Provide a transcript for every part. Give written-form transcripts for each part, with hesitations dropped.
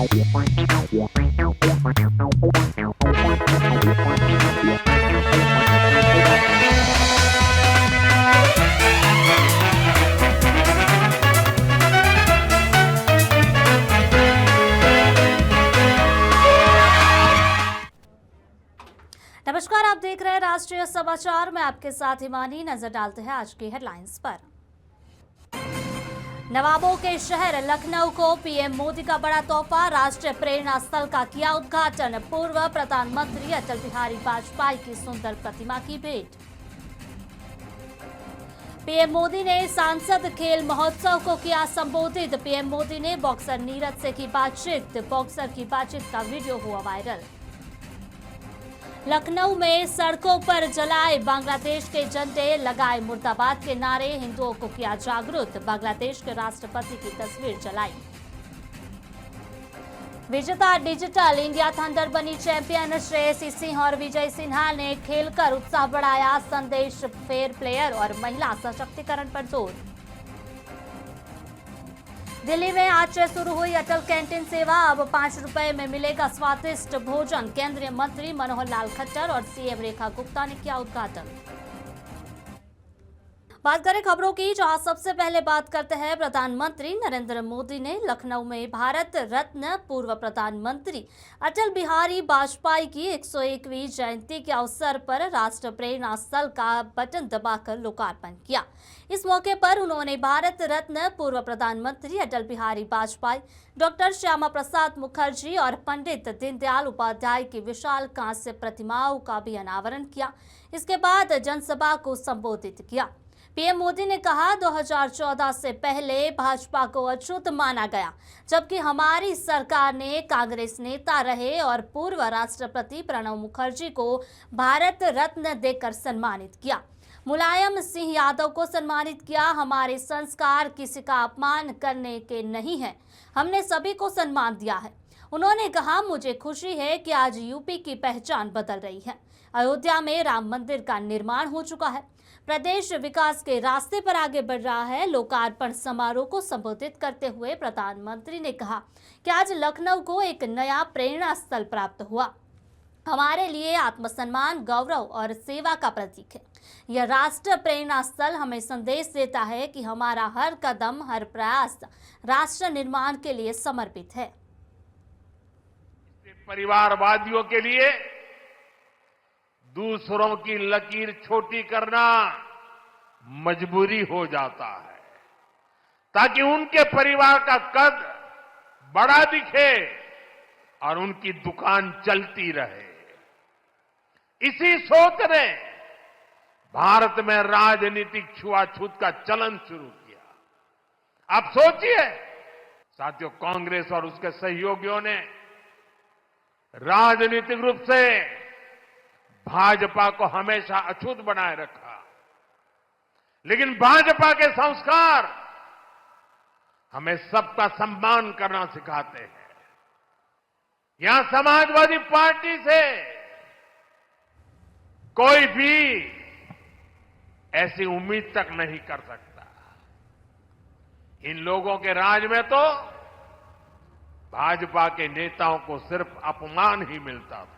नमस्कार, आप देख रहे हैं राष्ट्रीय समाचार में आपके साथ हिमानी। नजर डालते हैं आज की हेडलाइंस पर। नवाबों के शहर लखनऊ को पीएम मोदी का बड़ा तोहफा, राष्ट्रीय प्रेरणा स्थल का किया उद्घाटन, पूर्व प्रधानमंत्री अटल बिहारी वाजपेयी की सुंदर प्रतिमा की भेंट। पीएम मोदी ने सांसद खेल महोत्सव को किया संबोधित, पीएम मोदी ने बॉक्सर नीरज से की बातचीत, बॉक्सर की बातचीत का वीडियो हुआ वायरल। लखनऊ में सड़कों पर जलाए बांग्लादेश के झंडे, लगाए मुर्दाबाद के नारे, हिंदुओं को किया जागरूक, बांग्लादेश के राष्ट्रपति की तस्वीर जलाई। विजेता डिजिटल इंडिया थंडर बनी चैंपियन, श्रेयसी सिंह और विजय सिन्हा ने खेलकर उत्साह बढ़ाया, संदेश फेयर प्लेयर और महिला सशक्तिकरण पर जोर। दिल्ली में आज से शुरू हुई अटल कैंटीन सेवा, अब 5 रुपए में मिलेगा स्वादिष्ट भोजन, केंद्रीय मंत्री मनोहर लाल खट्टर और सीएम रेखा गुप्ता ने किया उद्घाटन। बात करें खबरों की, जहां सबसे पहले बात करते हैं प्रधानमंत्री नरेंद्र मोदी ने लखनऊ में भारत रत्न पूर्व प्रधानमंत्री अटल बिहारी वाजपेयी की 101वीं जयंती के अवसर पर राष्ट्र प्रेरणा स्थल का बटन दबाकर लोकार्पण किया। इस मौके पर उन्होंने भारत रत्न पूर्व प्रधानमंत्री अटल बिहारी वाजपेयी, डॉक्टर श्यामा प्रसाद मुखर्जी और पंडित दीनदयाल उपाध्याय की विशाल कांस्य प्रतिमाओं का भी अनावरण किया। इसके बाद जनसभा को संबोधित किया। पीएम मोदी ने कहा, 2014 से पहले भाजपा को अछूत माना गया, जबकि हमारी सरकार ने कांग्रेस नेता रहे और पूर्व राष्ट्रपति प्रणब मुखर्जी को भारत रत्न देकर सम्मानित किया। मुलायम सिंह यादव को सम्मानित किया। हमारे संस्कार किसी का अपमान करने के नहीं है, हमने सभी को सम्मान दिया है। उन्होंने कहा, मुझे खुशी है कि आज यूपी की पहचान बदल रही है। अयोध्या में राम मंदिर का निर्माण हो चुका है। प्रदेश विकास के रास्ते पर आगे बढ़ रहा है। लोकार्पण समारोह को संबोधित करते हुए प्रधानमंत्री ने कहा कि आज लखनऊ को एक नया प्रेरणा स्थल प्राप्त हुआ। हमारे लिए आत्मसम्मान, गौरव और सेवा का प्रतीक है। यह राष्ट्र प्रेरणा स्थल हमें संदेश देता है कि हमारा हर कदम, हर प्रयास राष्ट्र निर्माण के लिए समर्पित है। परिवारवादियों के लिए दूसरों की लकीर छोटी करना मजबूरी हो जाता है, ताकि उनके परिवार का कद बड़ा दिखे और उनकी दुकान चलती रहे। इसी सोच ने भारत में राजनीतिक छुआछूत का चलन शुरू किया। आप सोचिए साथियों, कांग्रेस और उसके सहयोगियों ने राजनीतिक रूप से भाजपा को हमेशा अछूत बनाए रखा, लेकिन भाजपा के संस्कार हमें सबका सम्मान करना सिखाते हैं। यहां समाजवादी पार्टी से कोई भी ऐसी उम्मीद तक नहीं कर सकता। इन लोगों के राज में तो भाजपा के नेताओं को सिर्फ अपमान ही मिलता था।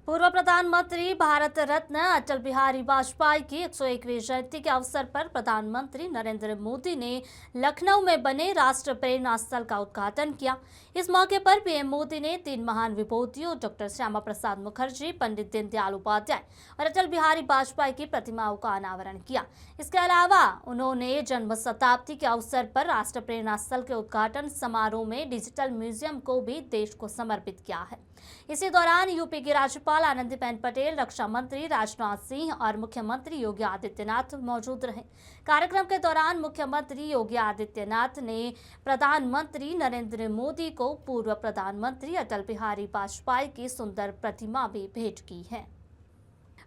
पूर्व प्रधानमंत्री भारत रत्न अटल बिहारी वाजपेयी की 101वीं जयंती के अवसर पर प्रधानमंत्री नरेंद्र मोदी ने लखनऊ में बने राष्ट्र प्रेरणा स्थल का उद्घाटन किया। इस मौके पर पीएम मोदी ने 3 महान विभूतियों डॉक्टर श्यामा प्रसाद मुखर्जी, पंडित दीनदयाल उपाध्याय और अटल बिहारी वाजपेयी की प्रतिमाओं का अनावरण किया। इसके अलावा उन्होंने जन्म शताब्दी के अवसर पर राष्ट्र प्रेरणा स्थल के उद्घाटन समारोह में डिजिटल म्यूजियम को भी देश को समर्पित किया है। इसी दौरान यूपी की राज्यपाल आनंदीबेन पटेल, रक्षा मंत्री राजनाथ सिंह और मुख्यमंत्री योगी आदित्यनाथ मौजूद रहे। कार्यक्रम के दौरान मुख्यमंत्री योगी आदित्यनाथ ने प्रधानमंत्री नरेंद्र मोदी को पूर्व प्रधानमंत्री अटल बिहारी वाजपेयी की सुंदर प्रतिमा भी भेंट की है।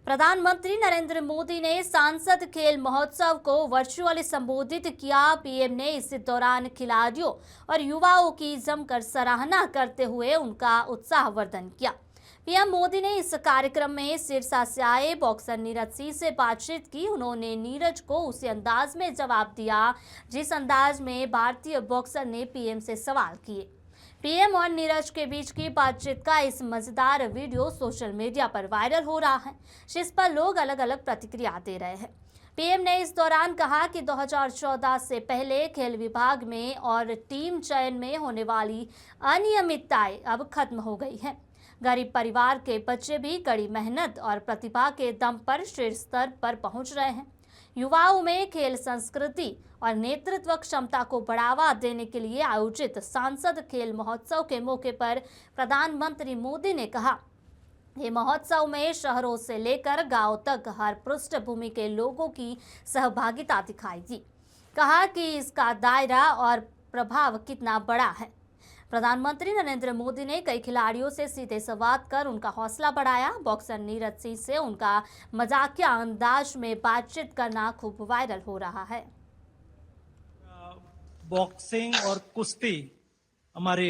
प्रधानमंत्री नरेंद्र मोदी ने सांसद खेल महोत्सव को वर्चुअली संबोधित किया। पीएम ने इस दौरान खिलाड़ियों और युवाओं की जमकर सराहना करते हुए उनका उत्साहवर्धन किया। पीएम मोदी ने इस कार्यक्रम में सिरसा से आए बॉक्सर नीरज सिंह से बातचीत की। उन्होंने नीरज को उसी अंदाज में जवाब दिया जिस अंदाज में भारतीय बॉक्सर ने पीएम से सवाल किए। पीएम और नीरज के बीच की बातचीत का इस मजेदार वीडियो सोशल मीडिया पर वायरल हो रहा है, जिस पर लोग अलग अलग प्रतिक्रिया दे रहे हैं। पीएम ने इस दौरान कहा कि 2014 से पहले खेल विभाग में और टीम चयन में होने वाली अनियमितताएं अब खत्म हो गई हैं। गरीब परिवार के बच्चे भी कड़ी मेहनत और प्रतिभा के दम पर शीर्ष स्तर पर पहुंच रहे हैं। युवाओं में खेल संस्कृति और नेतृत्व क्षमता को बढ़ावा देने के लिए आयोजित सांसद खेल महोत्सव के मौके पर प्रधानमंत्री मोदी ने कहा, ये महोत्सव में शहरों से लेकर गांव तक हर पृष्ठभूमि के लोगों की सहभागिता दिखाई दी। कहा कि इसका दायरा और प्रभाव कितना बड़ा है। प्रधानमंत्री नरेंद्र मोदी ने कई खिलाड़ियों से सीधे संवाद कर उनका हौसला बढ़ाया। बॉक्सर नीरज सिंह से उनका मजाकिया अंदाज में बातचीत करना खूब वायरल हो रहा है। बॉक्सिंग और कुश्ती हमारी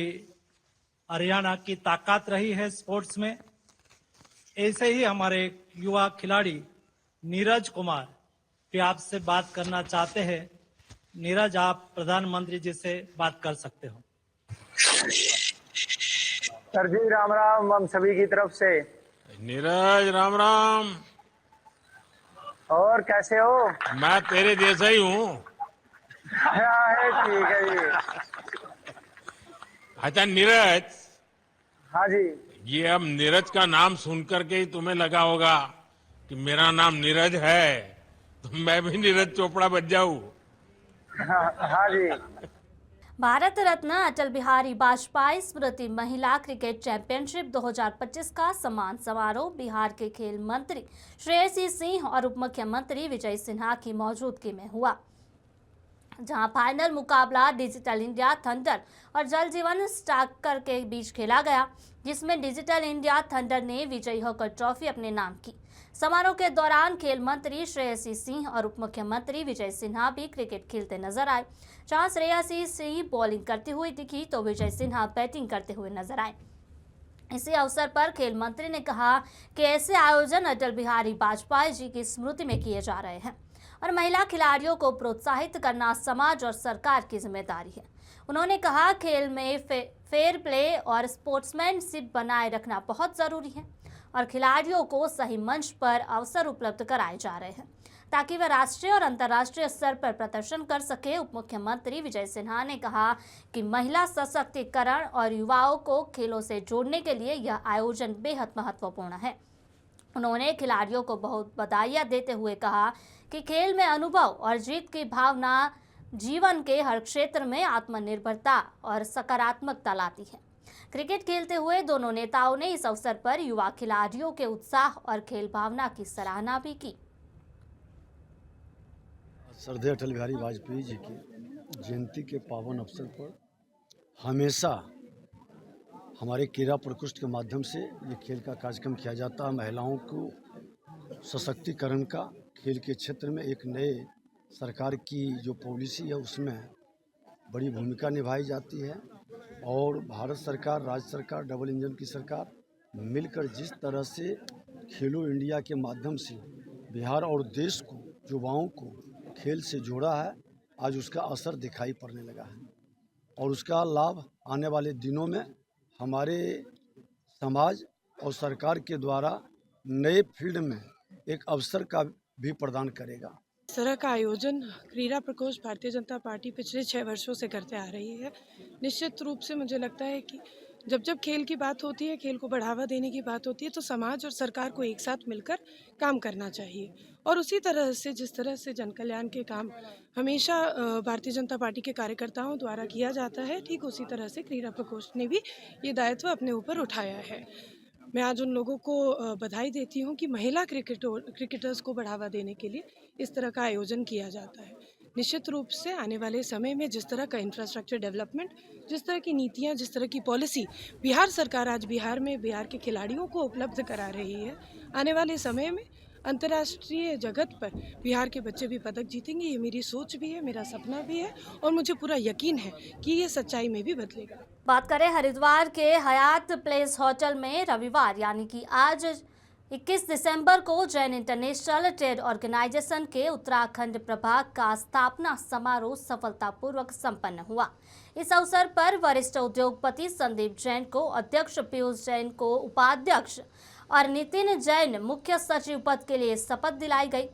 हरियाणा की ताकत रही है स्पोर्ट्स में। ऐसे ही हमारे युवा खिलाड़ी नीरज कुमार भी आपसे बात करना चाहते हैं। नीरज, आप प्रधानमंत्री जी से बात कर सकते हो। सर जी राम राम, हम सभी की तरफ से। नीरज राम राम। और कैसे हो? मैं तेरे जैसा ही हूँ। है, ठीक है जी। अच्छा नीरज, हाँ जी। ये अब नीरज का नाम सुनकर के ही तुम्हें लगा होगा कि मेरा नाम नीरज है, तो मैं भी नीरज चोपड़ा बन जाऊं। हाँ जी। भारत रत्न अटल बिहारी वाजपेयी स्मृति महिला क्रिकेट चैंपियनशिप 2025 का सम्मान समारोह बिहार के खेल मंत्री श्रेयसी सिंह और उप मुख्यमंत्री विजय सिन्हा की मौजूदगी में हुआ, जहां फाइनल मुकाबला डिजिटल इंडिया थंडर और जल जीवन स्टार्कर के बीच खेला गया, जिसमें डिजिटल इंडिया थंडर ने विजयी होकर ट्रॉफी अपने नाम की। समारोह के दौरान खेल मंत्री श्रेयसी सिंह और उप मुख्यमंत्री विजय सिन्हा भी क्रिकेट खेलते नजर आए। जहां श्रेयसी सिंह बॉलिंग करते हुए दिखी तो विजय सिन्हा बैटिंग करते हुए नजर आए। इसी अवसर पर खेल मंत्री ने कहा कि ऐसे आयोजन अटल बिहारी वाजपेयी जी की स्मृति में किए जा रहे हैं और महिला खिलाड़ियों को प्रोत्साहित करना समाज और सरकार की जिम्मेदारी है। उन्होंने कहा, खेल में फेयर प्ले और स्पोर्ट्समैनशिप बनाए रखना बहुत जरूरी है और खिलाड़ियों को सही मंच पर अवसर उपलब्ध कराए जा रहे हैं ताकि वे राष्ट्रीय और अंतर्राष्ट्रीय स्तर पर प्रदर्शन कर सके। उप मुख्यमंत्री विजय सिन्हा ने कहा कि महिला सशक्तिकरण और युवाओं को खेलों से जोड़ने के लिए यह आयोजन बेहद महत्वपूर्ण है। उन्होंने खिलाड़ियों को बहुत बधाइयां देते हुए कहा कि खेल में अनुभव और जीत की भावना जीवन के हर क्षेत्र में आत्मनिर्भरता और सकारात्मकता लाती है। क्रिकेट खेलते हुए दोनों नेताओं ने इस अवसर पर युवा खिलाड़ियों के उत्साह और खेल भावना की सराहना भी की। श्रद्धेय अटल बिहारी वाजपेयी जी की जयंती के पावन अवसर पर हमेशा हमारे क्रीड़ा प्रकोष्ठ के माध्यम से ये खेल का कार्यक्रम किया जाता है। महिलाओं को सशक्तिकरण का खेल के क्षेत्र में एक नए सरकार की जो पॉलिसी है उसमें बड़ी भूमिका निभाई जाती है और भारत सरकार, राज्य सरकार, डबल इंजन की सरकार मिलकर जिस तरह से खेलो इंडिया के माध्यम से बिहार और देश को, युवाओं को खेल से जोड़ा है, आज उसका असर दिखाई पड़ने लगा है और उसका लाभ आने वाले दिनों में हमारे समाज और सरकार के द्वारा नए फील्ड में एक अवसर का भी प्रदान करेगा। इस तरह का आयोजन क्रीड़ा प्रकोष्ठ भारतीय जनता पार्टी पिछले 6 वर्षों से करते आ रही है। निश्चित रूप से मुझे लगता है कि जब खेल की बात होती है, खेल को बढ़ावा देने की बात होती है, तो समाज और सरकार को एक साथ मिलकर काम करना चाहिए और उसी तरह से जिस तरह से जन कल्याण के काम हमेशा भारतीय जनता पार्टी के कार्यकर्ताओं द्वारा किया जाता है, ठीक उसी तरह से क्रीड़ा प्रकोष्ठ ने भी ये दायित्व अपने ऊपर उठाया है। मैं आज उन लोगों को बधाई देती हूं कि महिला क्रिकेटर्स को बढ़ावा देने के लिए इस तरह का आयोजन किया जाता है। निश्चित रूप से आने वाले समय में जिस तरह का इंफ्रास्ट्रक्चर डेवलपमेंट, जिस तरह की नीतियां, जिस तरह की पॉलिसी बिहार सरकार आज बिहार में बिहार के खिलाड़ियों को उपलब्ध करा रही है, आने वाले समय में अंतर्राष्ट्रीय जगत पर बिहार के बच्चे भी पदक जीतेंगे। ये मेरी सोच भी है, मेरा सपना भी है और मुझे पूरा यकीन है कि ये सच्चाई में भी बदलेगा। बात करें हरिद्वार के हयात प्लेस होटल में रविवार यानी कि आज 21 दिसंबर को जैन इंटरनेशनल ट्रेड ऑर्गेनाइजेशन के उत्तराखंड प्रभाग का स्थापना समारोह सफलतापूर्वक संपन्न हुआ। इस अवसर पर वरिष्ठ उद्योगपति संदीप जैन को अध्यक्ष, पीयूष जैन को उपाध्यक्ष और नितिन जैन मुख्य सचिव पद के लिए शपथ दिलाई गई।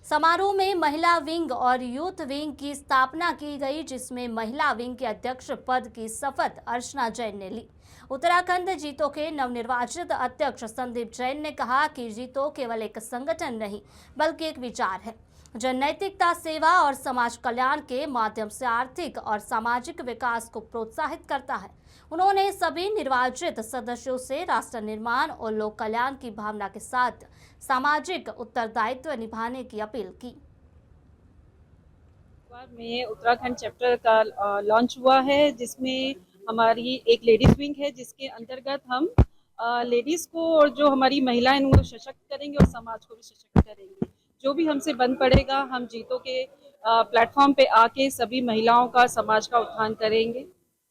समारोह में महिला विंग और यूथ विंग की स्थापना की गई, जिसमें महिला विंग के अध्यक्ष पद की शपथ अर्चना जैन ने ली। उत्तराखंड जीतो के नवनिर्वाचित अध्यक्ष संदीप जैन ने कहा कि जीतो केवल एक संगठन नहीं बल्कि एक विचार है जो नैतिकता, सेवा और समाज कल्याण के माध्यम से आर्थिक और सामाजिक विकास को प्रोत्साहित करता है। उन्होंने सभी निर्वाचित सदस्यों से राष्ट्र निर्माण और लोक कल्याण की भावना के साथ सामाजिक उत्तरदायित्व निभाने की अपील की। में उत्तराखंड चैप्टर का लॉन्च हुआ है, जिसमें हमारी एक लेडीज विंग है, जिसके अंतर्गत हम लेडीज को और जो हमारी महिलाएं उनको सशक्त करेंगे और समाज को भी सशक्त करेंगे। जो भी हमसे बन पड़ेगा, हम जीतो के प्लेटफॉर्म पे आके सभी महिलाओं का, समाज का उत्थान करेंगे।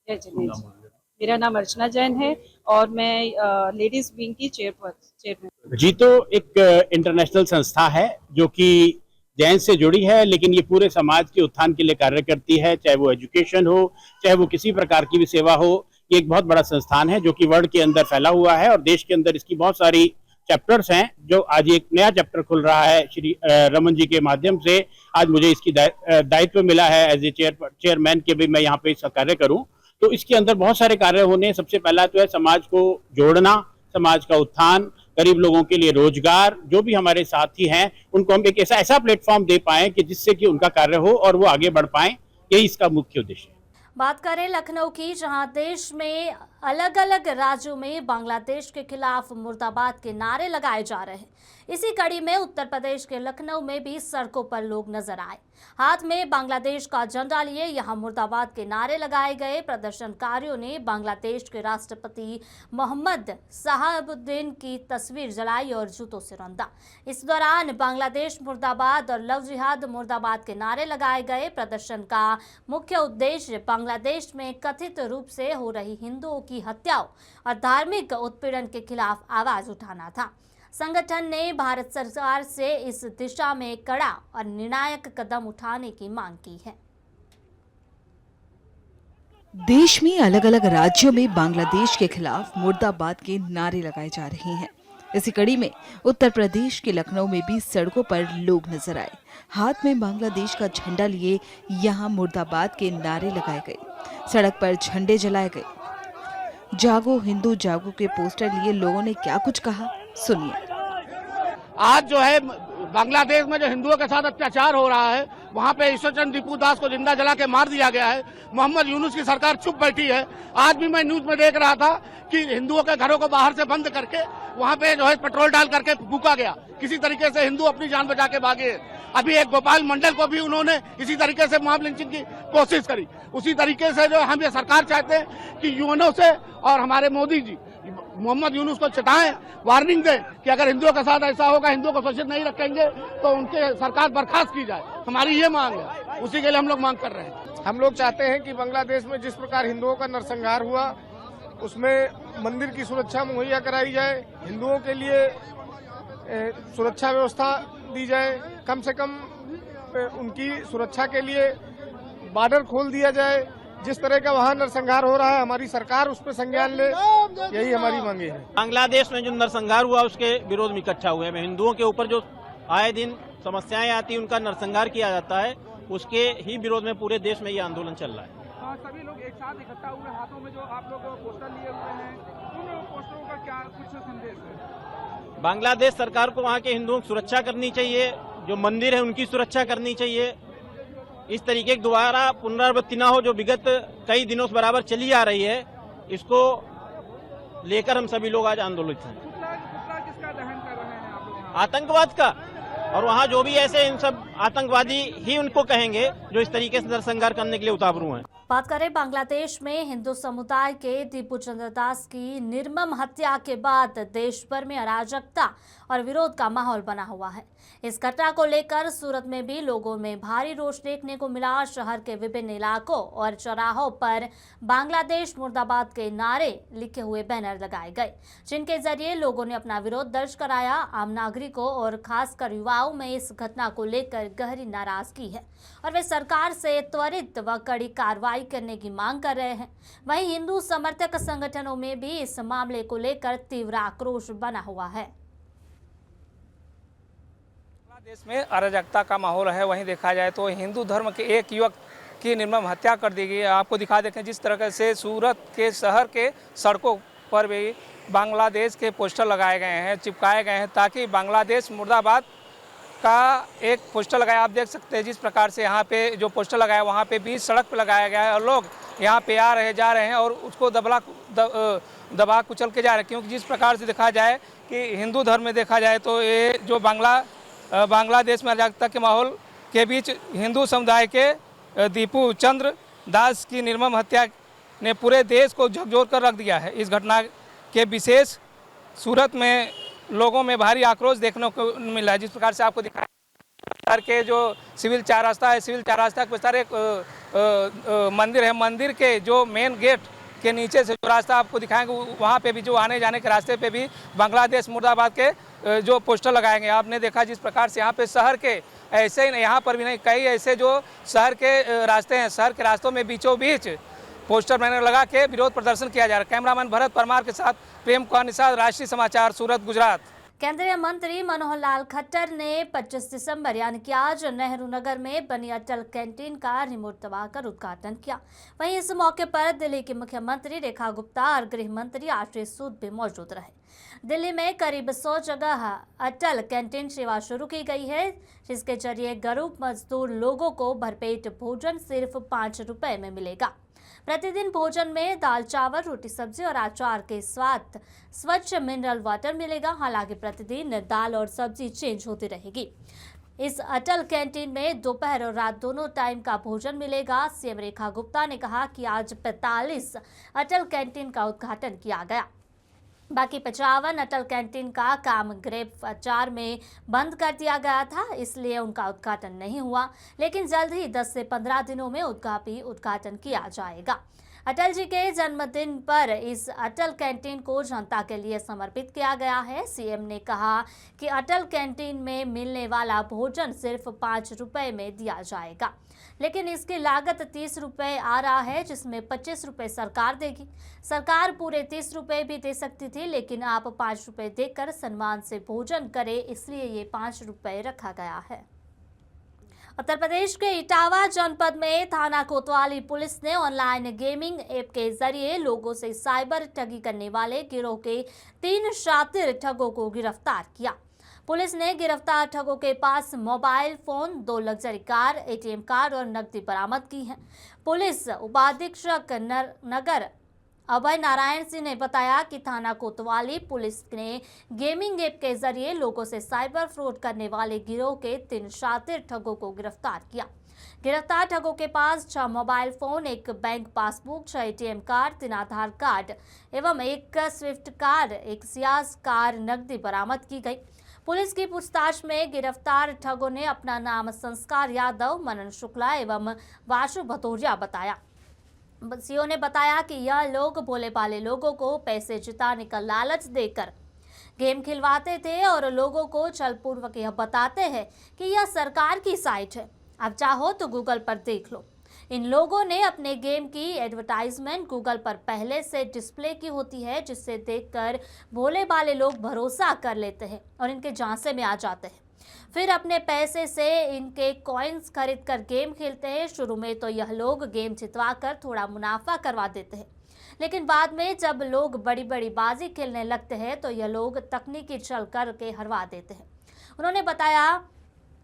जय जिनेन्द्र। मेरा नाम अर्चना जैन है और मैं लेडीज विंग की चेयरमैन। जीतो एक इंटरनेशनल संस्था है जो कि जैन से जुड़ी है, लेकिन ये पूरे समाज के उत्थान के लिए कार्य करती है, चाहे वो एजुकेशन हो, चाहे वो किसी प्रकार की भी सेवा हो। ये एक बहुत बड़ा संस्थान है जो कि वर्ल्ड के अंदर फैला हुआ है और देश के अंदर इसकी बहुत सारी चैप्टर्स हैं। जो आज एक नया चैप्टर खुल रहा है श्री रमन जी के माध्यम से, आज मुझे इसकी दायित्व मिला है एज ए चेयरमैन के भी मैं यहाँ पे इसका कार्य करूँ। तो इसके अंदर बहुत सारे कार्य होने, सबसे पहला तो है समाज को जोड़ना, समाज का उत्थान, गरीब लोगों के लिए रोजगार, जो भी हमारे साथी हैं उनको हम एक ऐसा प्लेटफॉर्म दे पाएं कि जिससे कि उनका कार्य हो और वो आगे बढ़ पाएं। यही इसका मुख्य उद्देश्य है। बात करें लखनऊ की, जहां देश में अलग अलग राज्यों में बांग्लादेश के खिलाफ मुर्दाबाद के नारे लगाए जा रहे हैं। इसी कड़ी में उत्तर प्रदेश के लखनऊ में भी सड़कों पर लोग नजर आए। हाथ में बांग्लादेश का झंडा लिए यहां मुर्दाबाद के नारे लगाए गए। प्रदर्शनकारियों ने बांग्लादेश के राष्ट्रपति मोहम्मद शहाबुद्दीन की तस्वीर जलाई और जूतों से रौंदा। इस दौरान बांग्लादेश मुर्दाबाद और लव जिहाद मुर्दाबाद के नारे लगाए गए। प्रदर्शन का मुख्य उद्देश्य बांग्लादेश में कथित रूप से हो रही हिंदुओं की हत्याओं और धार्मिक उत्पीड़न के खिलाफ आवाज उठाना था। संगठन ने भारत सरकार से इस दिशा में कड़ा और निर्णायक कदम उठाने की मांग की है। देश में अलग अलग राज्यों में बांग्लादेश के खिलाफ मुर्दाबाद के नारे लगाए जा रहे हैं। इसी कड़ी में उत्तर प्रदेश के लखनऊ में भी सड़कों पर लोग नजर आए। हाथ में बांग्लादेश का झंडा लिए यहां मुर्दाबाद के नारे लगाए गए, सड़क पर झंडे जलाए गए। जागो हिंदू जागो के पोस्टर लिए लोगों ने क्या कुछ कहा, सुनिए। आज जो है बांग्लादेश में जो हिंदुओं के साथ अत्याचार हो रहा है, वहाँ पे ईश्वर चंद्र दीपू दास को जिंदा जला के मार दिया गया है। मोहम्मद यूनुस की सरकार चुप बैठी है। आज भी मैं न्यूज में देख रहा था कि हिंदुओं के घरों को बाहर से बंद करके वहाँ पे जो है पेट्रोल डाल करके फूका गया। किसी तरीके से हिंदू अपनी जान बचा के भागे। अभी एक गोपाल मंडल को भी उन्होंने इसी तरीके से मॉब लिंचिंग की कोशिश करी। उसी तरीके से जो हम ये सरकार चाहते हैं कि यूएनओ से और हमारे मोदी जी मोहम्मद यूनुस को चेताएं, वार्निंग दें कि अगर हिंदुओं के साथ ऐसा होगा, हिंदुओं को सुरक्षित नहीं रखेंगे तो उनके सरकार बर्खास्त की जाए। हमारी ये मांग है, उसी के लिए हम लोग मांग कर रहे हैं। हम लोग चाहते हैं कि बांग्लादेश में जिस प्रकार हिंदुओं का नरसंहार हुआ, उसमें मंदिर की सुरक्षा मुहैया कराई जाए, हिंदुओं के लिए सुरक्षा व्यवस्था दी जाए, कम से कम उनकी सुरक्षा के लिए बॉर्डर खोल दिया जाए। जिस तरह का वहाँ नरसंहार हो रहा है, हमारी सरकार उस पर संज्ञान ले, यही हमारी मांगे है। बांग्लादेश में जो नरसंहार हुआ उसके विरोध में इकट्ठा हुए हैं। हिंदुओं के ऊपर जो आए दिन समस्याएं आती, उनका नरसंहार किया जाता है, उसके ही विरोध में पूरे देश में ये आंदोलन चल रहा है। सभी लोग एक साथ इकट्ठा हुए, हाथों में जो आप लोग पोस्टर लिए हुए हैं, उन पोस्टरों का क्या कुछ संदेश है? बांग्लादेश सरकार को वहाँ के हिंदुओं की सुरक्षा करनी चाहिए, जो मंदिर है उनकी सुरक्षा करनी चाहिए। इस तरीके की दोबारा पुनरावृत्ति न हो, जो विगत कई दिनों से बराबर चली आ रही है, इसको लेकर हम सभी लोग आज आंदोलित हैं। किसका दहन कर रहे हैं आप लोग? आतंकवाद का। और वहाँ जो भी ऐसे इन सब आतंकवादी ही उनको कहेंगे जो इस तरीके से नरसंहार करने के लिए उतावरू हैं। बात करें बांग्लादेश में हिंदू समुदाय के दीपू चंद्र दास की निर्मम हत्या के बाद देश भर में अराजकता और विरोध का माहौल बना हुआ है। इस घटना को लेकर सूरत में भी लोगों में भारी रोष देखने को मिला। शहर के विभिन्न इलाकों और चौराहों पर बांग्लादेश मुर्दाबाद के नारे लिखे हुए बैनर लगाए गए, जिनके जरिए लोगों ने अपना विरोध दर्ज कराया। आम नागरिकों और खासकर युवाओं में इस घटना को लेकर गहरी नाराजगी है और वे सरकार से त्वरित व कड़ी कार्रवाई करने की मांग कर रहे हैं। वहीं हिंदू समर्थक संगठनों में भी इस मामले को लेकर तीव्र आक्रोश बना हुआ है। देश में अराजकता का माहौल है। वहीं देखा जाए तो हिंदू धर्म के एक युवक की निर्मम हत्या कर दी गई है। आपको दिखा देखें जिस तरह से सूरत के शहर के सड़कों पर भी बांग्लादेश के पोस्टर लगाए गए हैं, चिपकाए गए हैं, ताकि बांग्लादेश मुर्दाबाद का एक पोस्टर लगाया। आप देख सकते हैं जिस प्रकार से यहाँ पे जो पोस्टर लगाया वहाँ पे बीच सड़क पे लगाया गया है और लोग यहाँ पे आ रहे जा रहे हैं और उसको दबा कुचल के जा रहे हैं। क्योंकि जिस प्रकार से देखा जाए कि हिंदू धर्म में देखा जाए तो ये जो बांग्लादेश में अराजकता के माहौल के बीच हिंदू समुदाय के दीपू चंद्र दास की निर्मम हत्या ने पूरे देश को झकझोर कर रख दिया है। इस घटना के विशेष सूरत में लोगों में भारी आक्रोश देखने को मिला है। जिस प्रकार से आपको दिखाया शहर के जो सिविल चार रास्ता है, सिविल चार रास्ता के सर एक मंदिर है, मंदिर के जो मेन गेट के नीचे से जो रास्ता आपको दिखाएंगे वहाँ पे भी जो आने जाने के रास्ते पे भी बांग्लादेश मुर्दाबाद के जो पोस्टर लगाएंगे। आपने देखा जिस प्रकार से यहाँ पे शहर के ऐसे ही यहाँ पर भी नहीं, कई ऐसे जो शहर के रास्ते हैं, शहर के रास्तों में बीचों बीच पोस्टर बैनर लगा के विरोध प्रदर्शन किया जा रहा है। कैमरामैन भरत परमार के साथ प्रेम कुमार निषाद, राष्ट्रीय समाचार, सूरत, गुजरात। केंद्रीय मंत्री मनोहर लाल खट्टर ने 25 दिसंबर यानी कि आज नेहरू नगर में बनी अटल कैंटीन का रिमोट दबाकर उद्घाटन किया। वहीं इस मौके पर दिल्ली की मुख्यमंत्री रेखा गुप्ता और गृह मंत्री आश्रय सूद भी मौजूद रहे। दिल्ली में करीब 100 जगह अटल कैंटीन सेवा शुरू की गई है, जिसके जरिए गरीब मजदूर लोगों को भरपेट भोजन सिर्फ 5 रुपए में मिलेगा। प्रतिदिन भोजन में दाल, चावल, रोटी, सब्जी और अचार के साथ स्वच्छ मिनरल वाटर मिलेगा। हालांकि प्रतिदिन दाल और सब्जी चेंज होती रहेगी। इस अटल कैंटीन में दोपहर और रात दोनों टाइम का भोजन मिलेगा। सीएम रेखा गुप्ता ने कहा कि आज 45 अटल कैंटीन का उद्घाटन किया गया। बाकी 55 अटल कैंटीन का काम ग्रेप अचार में बंद कर दिया गया था, इसलिए उनका उद्घाटन नहीं हुआ। लेकिन जल्द ही 10 से 15 दिनों में उनका भी उद्घाटन किया जाएगा। अटल जी के जन्मदिन पर इस अटल कैंटीन को जनता के लिए समर्पित किया गया है। सीएम ने कहा कि अटल कैंटीन में मिलने वाला भोजन सिर्फ 5 रुपए में दिया जाएगा, लेकिन इसकी लागत 30 रुपए आ रहा है, जिसमें 25 रुपए सरकार देगी। सरकार पूरे 30 रुपए भी दे सकती थी, लेकिन आप 5 रुपए देकर सम्मान से भोजन करें, इसलिए ये 5 रुपए रखा गया है। उत्तर प्रदेश के इटावा जनपद में थाना कोतवाली पुलिस ने ऑनलाइन गेमिंग ऐप के जरिए लोगों से साइबर ठगी करने वाले गिरोह के 3 शातिर ठगों को गिरफ्तार किया। पुलिस ने गिरफ्तार ठगों के पास mobile phone, 2 luxury car, ATM card और नकदी बरामद की है। पुलिस उपाधीक्षक नगर अभय नारायण सिंह ने बताया कि थाना कोतवाली पुलिस ने गेमिंग ऐप के जरिए लोगों से साइबर फ्रॉड करने वाले गिरोह के 3 शातिर ठगों को गिरफ्तार किया। गिरफ्तार ठगों के पास 6 mobile phone, 1 bank passbook, 6 ATM card, 3 आधार कार्ड एवं 1 स्विफ्ट कार, 1 सियाज कार नकदी बरामद की गई। पुलिस की पूछताछ में गिरफ्तार ठगों ने अपना नाम संस्कार यादव, मनन शुक्ला एवं वासु भतौरिया बताया। सीओ ने बताया कि यह लोग भोले भाले लोगों को पैसे जिताने का लालच देकर गेम खिलवाते थे और लोगों को छलपूर्वक यह बताते हैं कि यह सरकार की साइट है, आप चाहो तो गूगल पर देख लो। इन लोगों ने अपने गेम की एडवर्टाइजमेंट गूगल पर पहले से डिस्प्ले की होती है, जिससे देखकर भोले भाले लोग भरोसा कर लेते हैं और इनके झांसे में आ जाते हैं। फिर अपने पैसे से इनके कॉइन्स खरीद कर गेम खेलते हैं। शुरू में तो यह लोग गेम जितवा कर थोड़ा मुनाफा करवा देते हैं, लेकिन बाद में जब लोग बड़ी बड़ी बाजी खेलने लगते हैं तो यह लोग तकनीकी छल करके हरवा देते हैं। उन्होंने बताया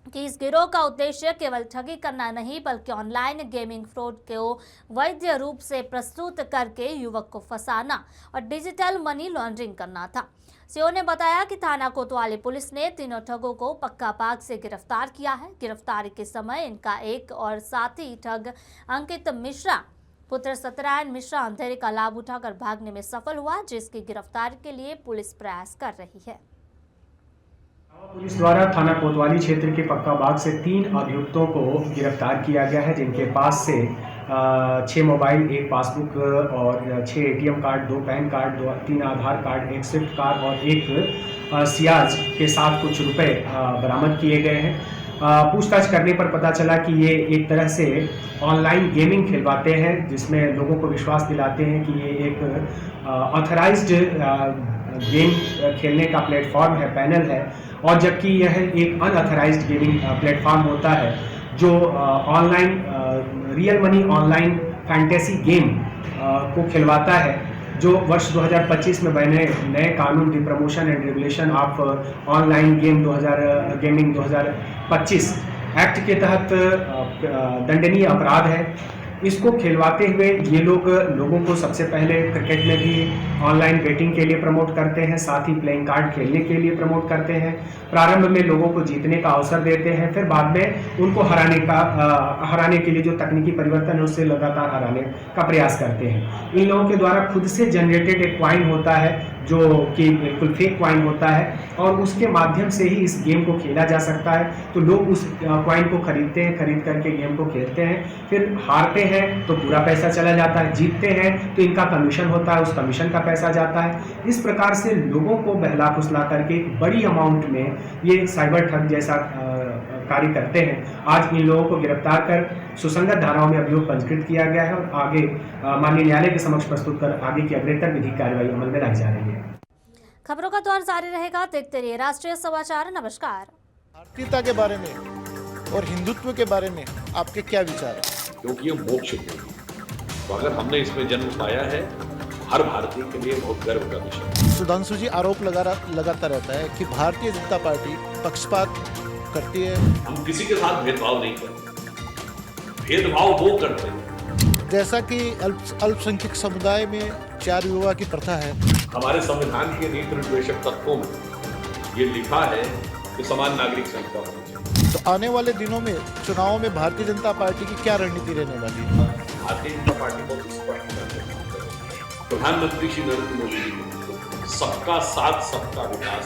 कि इस गिरोह का उद्देश्य केवल ठगी करना नहीं, बल्कि ऑनलाइन गेमिंग फ्रॉड को वैध रूप से प्रस्तुत करके युवक को फंसाना और डिजिटल मनी लॉन्ड्रिंग करना था। सीओ ने बताया कि थाना कोतवाली पुलिस ने तीनों ठगों को पक्का बाग से गिरफ्तार किया है। गिरफ्तारी के समय इनका एक और साथी ठग अंकित मिश्रा पुत्र सत्यनारायण मिश्रा अंधेरे का लाभ उठाकर भागने में सफल हुआ, जिसकी गिरफ्तारी के लिए पुलिस प्रयास कर रही है। पुलिस द्वारा थाना कोतवाली क्षेत्र के पक्का बाग से 3 अभियुक्तों को गिरफ्तार किया गया है, जिनके पास से 6 मोबाइल, 1 पासबुक और 6 एटीएम कार्ड, 2 पैन कार्ड, 3 आधार कार्ड, 1 स्विफ्ट कार और 1 सियाज के साथ कुछ रुपए बरामद किए गए हैं। पूछताछ करने पर पता चला कि ये एक तरह से ऑनलाइन गेमिंग खिलवाते हैं, जिसमें लोगों को विश्वास दिलाते हैं कि ये एक ऑथराइज्ड गेम खेलने का प्लेटफॉर्म है, पैनल है, और जबकि यह एक अनऑथराइज्ड गेमिंग प्लेटफॉर्म होता है जो online real money online fantasy game को खिलवाता है, जो वर्ष 2025 में बने नए कानून the promotion and regulation of online gaming 2025 act के तहत दंडनीय अपराध है। इसको खिलवाते हुए ये लोगों को सबसे पहले क्रिकेट में भी ऑनलाइन बेटिंग के लिए प्रमोट करते हैं, साथ ही प्लेइंग कार्ड खेलने के लिए प्रमोट करते हैं। प्रारंभ में लोगों को जीतने का अवसर देते हैं, फिर बाद में उनको हराने के लिए जो तकनीकी परिवर्तन है उससे लगातार हराने का प्रयास करते हैं। इन लोगों के द्वारा खुद से जनरेटेड एक क्वाइन होता है जो कि बिल्कुल फेक क्वाइन होता है, और उसके माध्यम से ही इस गेम को खेला जा सकता है। तो लोग उस क्वाइन को खरीदते हैं, खरीद करके गेम को खेलते हैं, फिर हारते हैं तो पूरा पैसा चला जाता है, जीतते हैं तो इनका कमीशन होता है, उस कमीशन का पैसा जाता है। इस प्रकार से लोगों को बहला फुसला करके एक बड़ी अमाउंट में ये साइबर ठग जैसा कार्य करते हैं। आज इन लोगों को गिरफ्तार कर सुसंगत धाराओं में अभियोग पंजीकृत किया गया है और आगे माननीय न्यायालय के समक्ष प्रस्तुत कर आगे की अग्रतर विधिक कार्रवाई अमल में लाई जा रही है। खबरों का दौर जारी रहेगा, देखते रहिए राष्ट्रीय समाचार। नमस्कार। भारतीयता के बारे में और हिंदुत्व के बारे में आपके क्या विचार है? क्योंकि ये मोक्ष है, तो अगर हमने इसमें जन्म पाया है, हर भारतीय के लिए बहुत गर्व का विषय। सुधांशु जी आरोप लगाता रहता है कि भारतीय जनता पार्टी पक्षपात करती है। हम किसी के साथ भेदभाव नहीं करते, भेदभाव वो करते हैं। जैसा कि अल्पसंख्यक समुदाय में 4 विवाह की प्रथा है। हमारे संविधान के नीति निर्देशक तत्वों में ये लिखा है कि समान नागरिक संहिता होनी चाहिए। तो आने वाले दिनों में चुनावों में भारतीय जनता पार्टी की क्या रणनीति रहने वाली है? भारतीय जनता पार्टी को प्रधानमंत्री श्री नरेंद्र मोदी जी ने सबका साथ सबका विकास